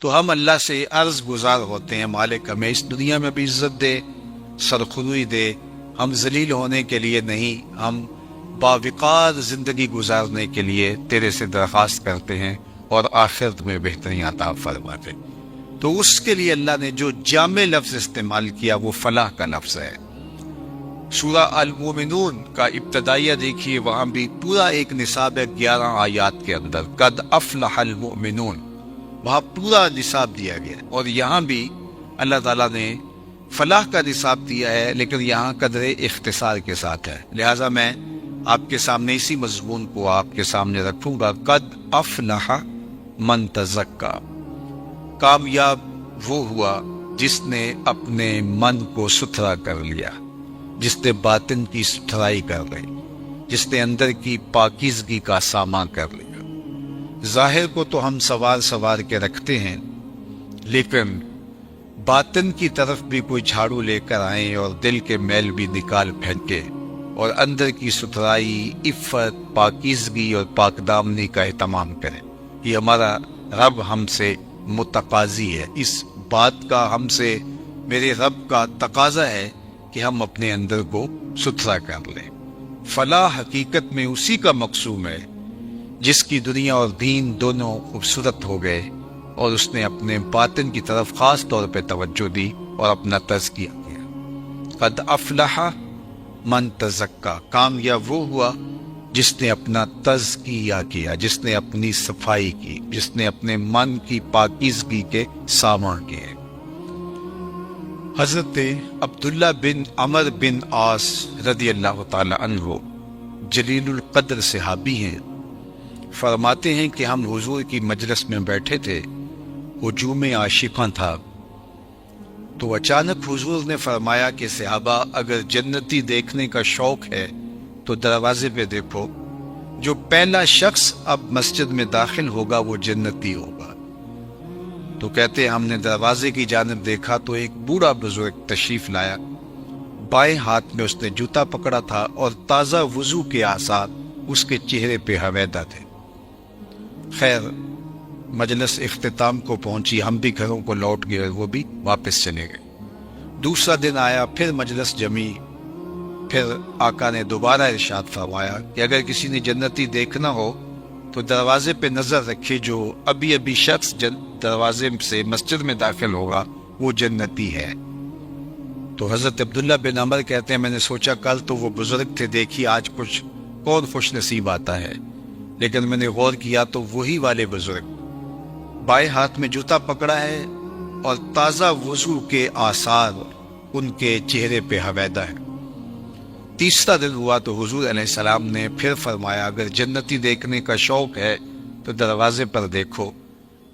تو ہم اللہ سے عرض گزار ہوتے ہیں، مالک ہمیں اس دنیا میں بھی عزت دے، سرخروئی دے، ہم ذلیل ہونے کے لیے نہیں، ہم باوقار زندگی گزارنے کے لیے تیرے سے درخواست کرتے ہیں، اور آخرت میں بہترین عطا فرما دے۔ تو اس کے لیے اللہ نے جو جامع لفظ استعمال کیا وہ فلاح کا لفظ ہے۔ سورہ المومنون کا ابتدائیہ دیکھیے، وہاں بھی پورا ایک نصاب ہے 11 آیات کے اندر، قد افلح المؤمنون، وہاں پورا نصاب دیا گیا ہے۔ اور یہاں بھی اللہ تعالیٰ نے فلاح کا نصاب دیا ہے، لیکن یہاں قدر اختصار کے ساتھ ہے، لہٰذا میں آپ کے سامنے اسی مضمون کو آپ کے سامنے رکھوں گا۔ قد افلح من تزکا، کامیاب وہ ہوا جس نے اپنے من کو ستھرا کر لیا، جس نے باطن کی ستھرائی کر لی، جس نے اندر کی پاکیزگی کا سامان کر لیا۔ ظاہر کو تو ہم سوار کے رکھتے ہیں، لیکن باطن کی طرف بھی کوئی جھاڑو لے کر آئیں اور دل کے میل بھی نکال پھینکے، اور اندر کی ستھرائی، عفت، پاکیزگی اور پاک دامنی کا اہتمام کریں۔ یہ ہمارا رب ہم سے متقاضی ہے، اس بات کا ہم سے میرے رب کا تقاضا ہے کہ ہم اپنے اندر کو ستھرا کر لیں۔ فلاح حقیقت میں اسی کا مقصود ہے جس کی دنیا اور دین دونوں خوبصورت ہو گئے، اور اس نے اپنے باطن کی طرف خاص طور پہ توجہ دی اور اپنا تزکیہ کیا۔ قد افلح من تزکا، کامیاب وہ ہوا جس نے اپنا تزکیہ کیا، جس نے اپنی صفائی کی، جس نے اپنے من کی پاکیزگی کے سامان کیے۔ حضرت عبداللہ بن عمر بن عاص رضی اللہ تعالی عنہ جلیل القدر صحابی ہیں، فرماتے ہیں کہ ہم حضور کی مجلس میں بیٹھے تھے، ہجوم عاشقاں تھا، تو اچانک حضور نے فرمایا کہ صحابہ اگر جنتی دیکھنے کا شوق ہے تو دروازے پہ دیکھو، جو پہلا شخص اب مسجد میں داخل ہوگا وہ جنتی ہوگا۔ تو کہتے ہیں ہم نے دروازے کی جانب دیکھا تو ایک بوڑھا بزرگ تشریف لایا، بائیں ہاتھ میں اس نے جوتا پکڑا تھا اور تازہ وضو کے آثار اس کے چہرے پہ حویدہ تھے۔ خیر مجلس اختتام کو پہنچی، ہم بھی گھروں کو لوٹ گئے، وہ بھی واپس چلے گئے۔ دوسرا دن آیا، پھر مجلس جمی، پھر آقا نے دوبارہ ارشاد فرمایا کہ اگر کسی نے جنتی دیکھنا ہو تو دروازے پہ نظر رکھے، جو ابھی شخص دروازے سے مسجد میں داخل ہوگا وہ جنتی ہے۔ تو حضرت عبداللہ بن عمر کہتے ہیں میں نے سوچا کل تو وہ بزرگ تھے، دیکھی آج کچھ کون خوش نصیب آتا ہے، لیکن میں نے غور کیا تو وہی والے بزرگ، بائیں ہاتھ میں جوتا پکڑا ہے اور تازہ وضو کے آثار ان کے چہرے پہ حویدہ ہے۔ تیسرا دن ہوا تو حضور علیہ السلام نے پھر فرمایا اگر جنتی دیکھنے کا شوق ہے تو دروازے پر دیکھو،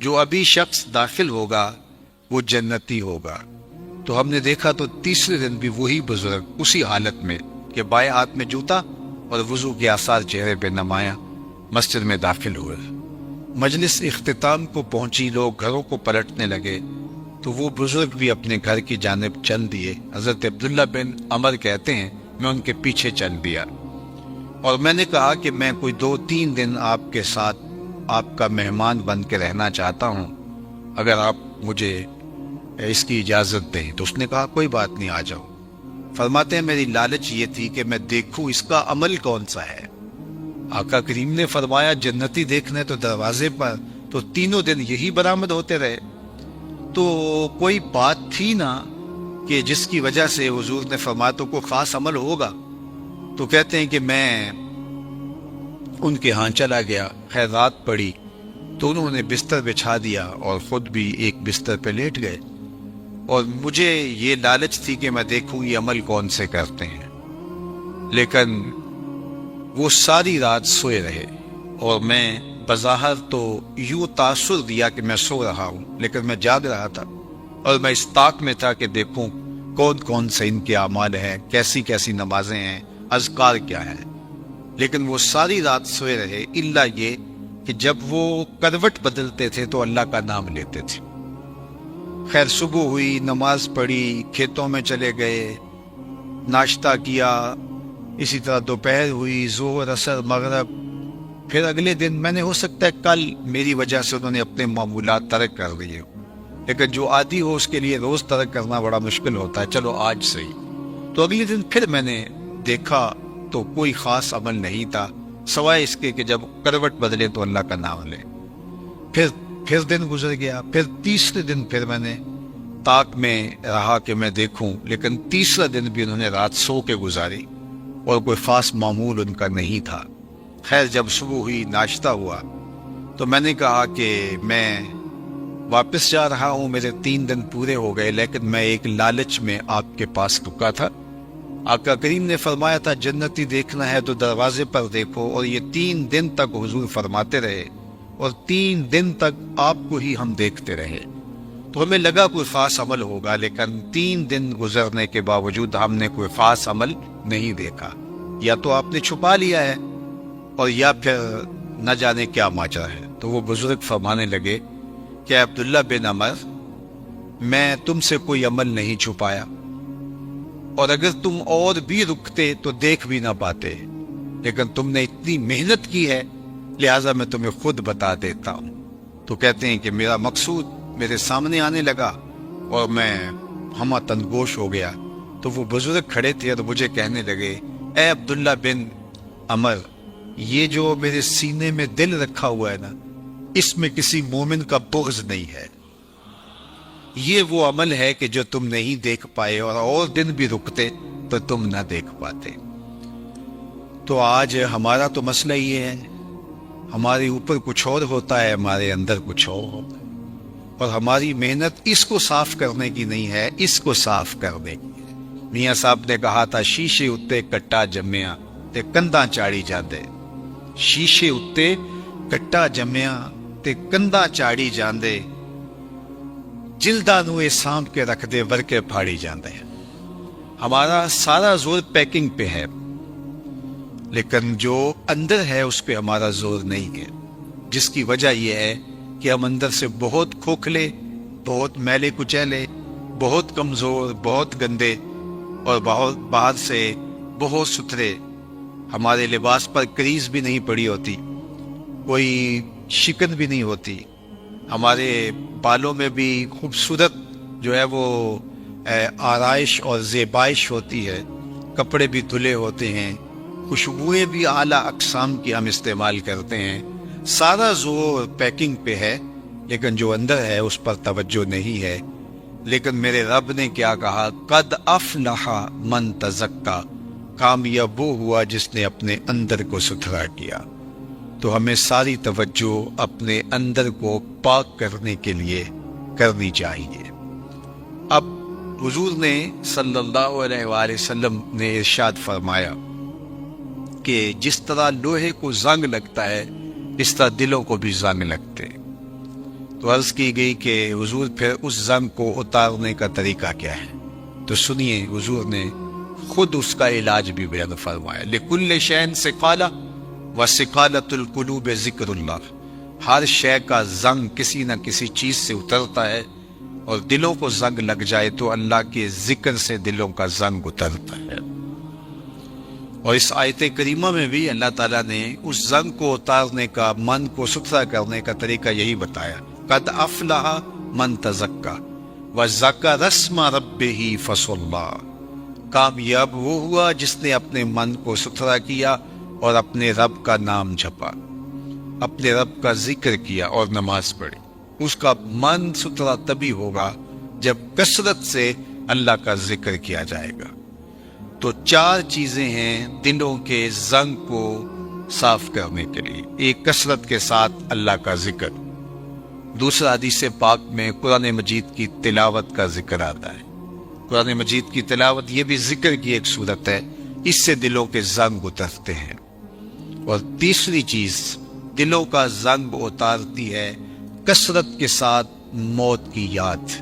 جو ابھی شخص داخل ہوگا وہ جنتی ہوگا۔ تو ہم نے دیکھا تو تیسرے دن بھی وہی بزرگ اسی حالت میں کہ بائیں ہاتھ میں جوتا اور وضو کے آثار چہرے پہ نمایاں مسجد میں داخل ہوئے۔ مجلس اختتام کو پہنچی، لوگ گھروں کو پلٹنے لگے، تو وہ بزرگ بھی اپنے گھر کی جانب چل دیے۔ حضرت عبداللہ بن عمر کہتے ہیں میں ان کے پیچھے چل دیا، اور میں نے کہا کہ میں کوئی 2-3 دن آپ کے ساتھ آپ کا مہمان بن کے رہنا چاہتا ہوں، اگر آپ مجھے اس کی اجازت دیں۔ تو اس نے کہا کوئی بات نہیں، آ جاؤ۔ فرماتے ہیں میری لالچ یہ تھی کہ میں دیکھوں اس کا عمل کون سا ہے۔ آقا کریم نے فرمایا جنتی دیکھنے تو دروازے پر، تو تینوں دن یہی برآمد ہوتے رہے، تو کوئی بات تھی نا کہ جس کی وجہ سے حضور نے فرمایا تو کوئی خاص عمل ہوگا۔ تو کہتے ہیں کہ میں ان کے ہاں چلا گیا، خیر رات پڑی تو انہوں نے بستر بچھا دیا اور خود بھی ایک بستر پہ لیٹ گئے، اور مجھے یہ لالچ تھی کہ میں دیکھوں یہ عمل کون سے کرتے ہیں، لیکن وہ ساری رات سوئے رہے، اور میں بظاہر تو یوں تاثر دیا کہ میں سو رہا ہوں، لیکن میں جاگ رہا تھا، اور میں اس طاق میں تھا کہ دیکھوں کون کون سے ان کے اعمال ہیں، کیسی کیسی نمازیں ہیں، اذکار کیا ہیں، لیکن وہ ساری رات سوئے رہے، الا یہ کہ جب وہ کروٹ بدلتے تھے تو اللہ کا نام لیتے تھے۔ خیر صبح ہوئی، نماز پڑھی، کھیتوں میں چلے گئے، ناشتہ کیا، اسی طرح دوپہر ہوئی، ظہر، عصر، مغرب، پھر اگلے دن میں نے ہو سکتا ہے کل میری وجہ سے انہوں نے اپنے معمولات ترک کر دیے، لیکن جو عادی ہو اس کے لیے روز ترک کرنا بڑا مشکل ہوتا ہے. چلو آج صحیح. تو اگلے دن پھر میں نے دیکھا تو کوئی خاص عمل نہیں تھا سوائے اس کے کہ جب کروٹ بدلے تو اللہ کا نام لے. پھر دن گزر گیا. پھر تیسرے دن پھر میں نے طاق میں رہا کہ میں دیکھوں، لیکن تیسرا دن بھی انہوں نے رات سو کے گزاری اور کوئی خاص معمول ان کا نہیں تھا. خیر جب صبح ہوئی، ناشتہ ہوا، تو میں نے کہا کہ میں واپس جا رہا ہوں، میرے 3 دن پورے ہو گئے، لیکن میں ایک لالچ میں آپ کے پاس رکا تھا. آقا کریم نے فرمایا تھا جنتی دیکھنا ہے تو دروازے پر دیکھو، اور یہ 3 دن تک حضور فرماتے رہے اور 3 دن تک آپ کو ہی ہم دیکھتے رہے. تو ہمیں لگا کوئی خاص عمل ہوگا، لیکن 3 دن گزرنے کے باوجود ہم نے کوئی خاص عمل نہیں دیکھا. یا تو آپ نے چھپا لیا ہے اور یا پھر نہ جانے کیا ماجرا ہے. تو وہ بزرگ فرمانے لگے کہ عبداللہ بن عمر، میں تم سے کوئی عمل نہیں چھپایا، اور اگر تم اور بھی رکتے تو دیکھ بھی نہ پاتے، لیکن تم نے اتنی محنت کی ہے لہٰذا میں تمہیں خود بتا دیتا ہوں. تو کہتے ہیں کہ میرا مقصود میرے سامنے آنے لگا اور میں ہمہ تنگوش ہو گیا. تو وہ بزرگ کھڑے تھے اور مجھے کہنے لگے، اے عبداللہ بن عمر، یہ جو میرے سینے میں دل رکھا ہوا ہے نا، اس میں کسی مومن کا بغض نہیں ہے. یہ وہ عمل ہے کہ جو تم نہیں دیکھ پائے، اور دن بھی رکتے تو تم نہ دیکھ پاتے. تو آج ہمارا تو مسئلہ یہ ہے، ہمارے اوپر کچھ اور ہوتا ہے، ہمارے اندر کچھ اور ہوتا ہے، اور ہماری محنت اس کو صاف کرنے کی نہیں ہے، اس کو صاف کرنے کی ہے. میاں صاحب نے کہا تھا شیشے اتے کٹا جمیا تے کنداں چاڑی جاندے. شیشے اتے کٹا جمیا تے کنداں چاڑی جاندے، جلداں نو اے سانپ کے رکھ دے ورکے پھاڑی جاندے. ہمارا سارا زور پیکنگ پہ ہے، لیکن جو اندر ہے اس پہ ہمارا زور نہیں ہے، جس کی وجہ یہ ہے کہ ہم اندر سے بہت کھوکھلے، بہت میلے کچیلے، بہت کمزور، بہت گندے، اور بہت باہر سے بہت ستھرے. ہمارے لباس پر کریز بھی نہیں پڑی ہوتی، کوئی شکن بھی نہیں ہوتی، ہمارے بالوں میں بھی خوبصورت جو ہے وہ آرائش اور زیبائش ہوتی ہے، کپڑے بھی دھلے ہوتے ہیں، خوشبوئیں بھی اعلیٰ اقسام کی ہم استعمال کرتے ہیں. سارا زور پیکنگ پہ ہے، لیکن جو اندر ہے اس پر توجہ نہیں ہے. لیکن میرے رب نے کیا کہا، قد افلح من تزکا، کامیاب وہ ہوا جس نے اپنے اندر کو ستھرا کیا. تو ہمیں ساری توجہ اپنے اندر کو پاک کرنے کے لیے کرنی چاہیے. اب حضور نے صلی اللہ علیہ وآلہ وسلم نے ارشاد فرمایا کہ جس طرح لوہے کو زنگ لگتا ہے اس طرح دلوں کو بھی زنگ لگتے. تو عرض کی گئی کہ حضور پھر اس زنگ کو اتارنے کا طریقہ کیا ہے؟ تو سنیے، حضور نے خود اس کا علاج بھی بیان فرمایا. لکل شین سقالہ وسقالۃ القلوب ذکر اللہ. ہر شے کا زنگ کسی نہ کسی چیز سے اترتا ہے، اور دلوں کو زنگ لگ جائے تو اللہ کے ذکر سے دلوں کا زنگ اترتا ہے. اور اس آیت کریمہ میں بھی اللہ تعالیٰ نے اس زنگ کو اتارنے کا، من کو ستھرا کرنے کا طریقہ یہی بتایا. قد افلح من تزکا وذکر اسم ربہ فصلی. کامیاب وہ ہوا جس نے اپنے من کو ستھرا کیا اور اپنے رب کا نام جپا، اپنے رب کا ذکر کیا اور نماز پڑھی. اس کا من ستھرا تبھی ہوگا جب کثرت سے اللہ کا ذکر کیا جائے گا. تو 4 چیزیں ہیں دلوں کے زنگ کو صاف کرنے کے لیے. ایک، کثرت کے ساتھ اللہ کا ذکر. دوسرا، حدیث پاک میں قرآن مجید کی تلاوت کا ذکر آتا ہے. قرآن مجید کی تلاوت یہ بھی ذکر کی ایک صورت ہے، اس سے دلوں کے زنگ اترتے ہیں. اور تیسری چیز دلوں کا زنگ اتارتی ہے کثرت کے ساتھ موت کی یاد.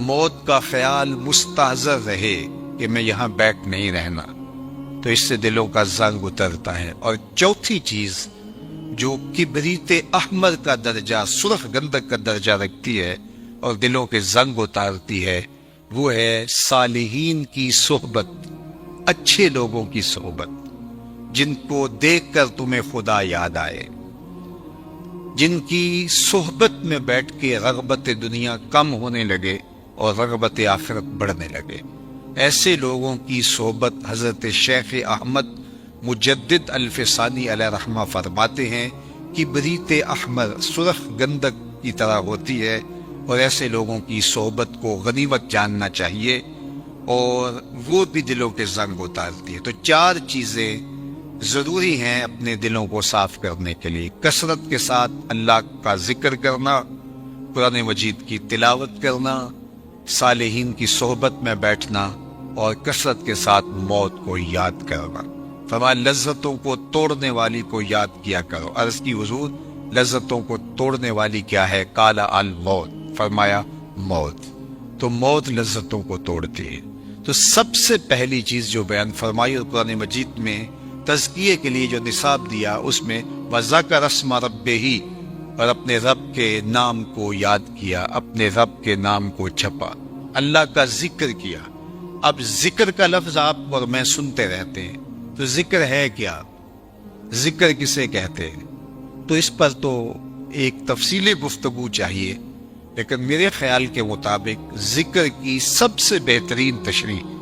موت کا خیال مستحضر رہے کہ میں یہاں بیٹھ نہیں رہنا، تو اس سے دلوں کا زنگ اترتا ہے. اور چوتھی چیز جو کبریت احمر کا درجہ، سرخ گندک کا درجہ رکھتی ہے اور دلوں کے زنگ اتارتی ہے، وہ ہے صالحین کی صحبت، اچھے لوگوں کی صحبت، جن کو دیکھ کر تمہیں خدا یاد آئے. جن کی صحبت میں بیٹھ کے رغبت دنیا کم ہونے لگے اور رغبت آخرت بڑھنے لگے، ایسے لوگوں کی صحبت حضرت شیخ احمد مجدد الفسانی علیہ رحمہ فرماتے ہیں کہ بریت احمر سرخ گندک کی طرح ہوتی ہے، اور ایسے لوگوں کی صحبت کو غنیمت جاننا چاہیے اور وہ بھی دلوں کے زنگ اتارتی ہے۔ تو 4 چیزیں ضروری ہیں اپنے دلوں کو صاف کرنے کے لیے: کثرت کے ساتھ اللہ کا ذکر کرنا، قرآن مجید کی تلاوت کرنا، صالحین کی صحبت میں بیٹھنا، اور کثرت کے ساتھ موت کو یاد کرنا۔ فرمایا لذتوں کو توڑنے والی کو یاد کیا کرو۔ عرض کی حضور لذتوں کو توڑنے والی کیا ہے؟ قال الموت، فرمایا موت۔ تو موت لذتوں کو توڑتی ہے۔ تو سب سے پہلی چیز جو بیان فرمائی اور قرآن مجید میں تزکیے کے لیے جو نصاب دیا، اس میں وَذَكَرَ اسْمَ رَبِّهِ، اور اپنے رب کے نام کو یاد کیا، اپنے رب کے نام کو جپا، اللہ کا ذکر کیا۔ اب ذکر کا لفظ آپ اور میں سنتے رہتے ہیں، تو ذکر ہے کیا؟ ذکر کسے کہتے ہیں؟ تو اس پر تو ایک تفصیلی گفتگو چاہیے، لیکن میرے خیال کے مطابق ذکر کی سب سے بہترین تشریح